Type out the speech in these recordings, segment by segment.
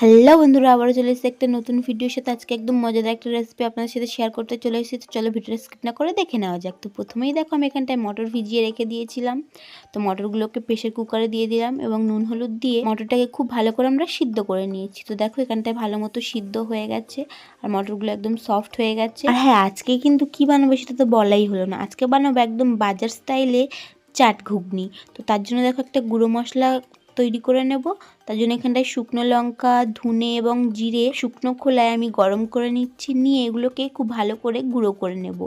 Hello বন্ধুরা, আবারও চলে এসেছি একটা নতুন ভিডিওর সাথে। আজকে একদম মজাদার একটা রেসিপি আপনাদের সাথে শেয়ার করতে চলে এসেছি। তো চলো ভিডিওটা স্কিপ না করে দেখে নেওয়া যাক। তো প্রথমেই দেখো আমি এখানটায় মটর ভিজিয়ে রেখে দিয়েছিলাম। তো মটরগুলোকে প্রেসার কুকারে দিয়ে দিলাম এবং নুন হলুদ দিয়ে মটরটাকে খুব ভালো করে আমরা সিদ্ধ করে নিয়েছি। তো দেখো এখানটায় ভালো মতো সিদ্ধ হয়ে গেছে আর মটরগুলো একদম সফট হয়ে গেছে। আর হ্যাঁ, আজকে কিন্তু কি বানাবো সেটা তো বলাই হলো না। আজকে বানাবো একদম বাজার স্টাইলে চাট ঘুগনি। তো তার জন্য দেখো একটা গুঁড়ো মশলা তৈরি করে নেব। তার জন্য এখানটায় শুকনো লঙ্কা, ধনে এবং জিরে শুকনো খোলায় আমি গরম করে নিচ্ছি। নিয়ে এগুলোকে খুব ভালো করে গুঁড়ো করে নেব।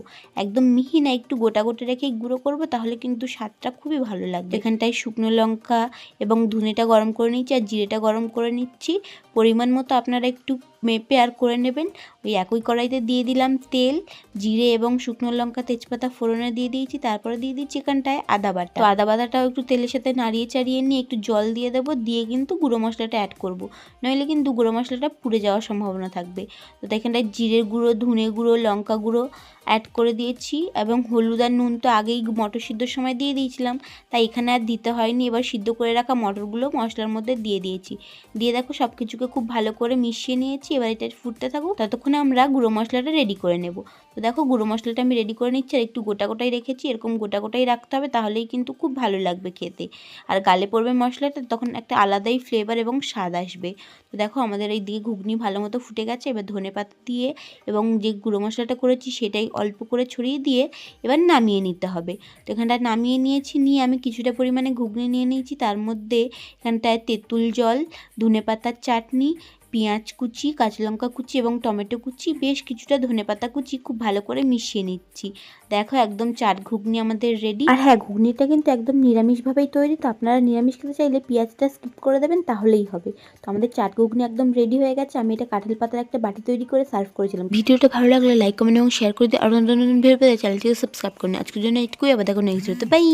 একদম মিহি না, একটু গোটা গোটা রেখেই গুঁড়ো করব, তাহলে কিন্তু স্বাদটা খুবই ভালো লাগবে। এখানটায় শুকনো লঙ্কা এবং ধনেটা গরম করে নিচ্ছি আর জিরেটা গরম করে নিচ্ছি। পরিমাণ মতো আপনারা একটু মেপে আর করে নেবেন। ওই একই কড়াইতে দিয়ে দিলাম তেল, জিরে এবং শুকনো লঙ্কা, তেজপাতা ফোড়নে দিয়ে দিয়েছি। তারপরে দিয়ে দিচ্ছি এখানটায় আদা বাটা। তো আদা বাটাটাও একটু তেলের সাথে নাড়িয়ে চাড়িয়ে নিয়ে একটু জল দিয়ে দেবো। দিয়ে কিন্তু গুঁড়ো মশলাটা অ্যাড করব, নইলে কিন্তু গুঁড়ো মশলাটা পুড়ে যাওয়ার সম্ভাবনা থাকবে। তো এখানটায় জিরের গুঁড়ো, ধনে গুঁড়ো, লঙ্কা গুঁড়ো অ্যাড করে দিয়েছি এবং হলুদ আর নুন তো আগেই মটর সিদ্ধর সময় দিয়ে দিয়েছিলাম, তাই এখানে আর দিতে হয়নি। এবার সিদ্ধ করে রাখা মটরগুলো মশলার মধ্যে দিয়ে দিয়েছি। দিয়ে দেখো সব কিছুকে খুব ভালো করে মিশিয়ে নিয়েছি। এবার এটা ফুটতে থাকুক, ততক্ষণে আমরা গুঁড়ো মশলাটা রেডি করে নেব। তো দেখো গুঁড়ো মশলাটা আমি রেডি করে নিচ্ছি আর একটু গোটা গোটাই রেখেছি। এরকম গোটা গোটাই রাখতে হবে, তাহলেই কিন্তু খুব ভালো লাগবে খেতে। আর গালে পড়বে মশলাটা, তখন একটা আলাদাই ফ্লেভার এবং স্বাদ আসবে। তো দেখো আমাদের এই দিকে ঘুগনি ভালো মতো ফুটে গেছে। এবার ধনেপাতা দিয়ে এবং যে গুঁড়ো মশলাটা করেছি সেটাই অল্প করে ছড়িয়ে দিয়ে এবার নামিয়ে নিতে হবে। তো এখানটা নামিয়ে নিয়েছি। নিয়ে আমি কিছুটা পরিমাণে ঘুগনি নিয়ে নিয়েছি। তার মধ্যে এখানটায় তেঁতুল জল, ধনেপাতার চাটনি, পেঁয়াজ কুচি, কাঁচা লঙ্কা কুচি এবং টমেটো কুচি, বেশ কিছুটা ধনেপাতা কুচি খুব ভালো করে মিশিয়ে নিচ্ছি। দেখো একদম চাট ঘুগনি আমাদের রেডি। আর হ্যাঁ, ঘুগনিটা কিন্তু একদম নিরামিষভাবেই তৈরি। তো আপনারা নিরামিষ খেতে চাইলে পেঁয়াজটা স্কিপ করে দেবেন, তাহলেই হবে। তো আমাদের চাট ঘুগনি একদম রেডি হয়ে গেছে। আমি এটা কাঁঠাল পাতার একটা বাটি তৈরি করে সার্ভ করেছিলাম। ভিডিওটা ভালো লাগলে লাইক, কমেন্ট এবং শেয়ার করে দিয়ে আরও নতুন নতুন ভিডিও পেতে চ্যানেলটিকে সাবস্ক্রাইব করুন। আজকের জন্য এইটুকুই, আবার দেখো নেক্সট ভিডিওতে। বাই।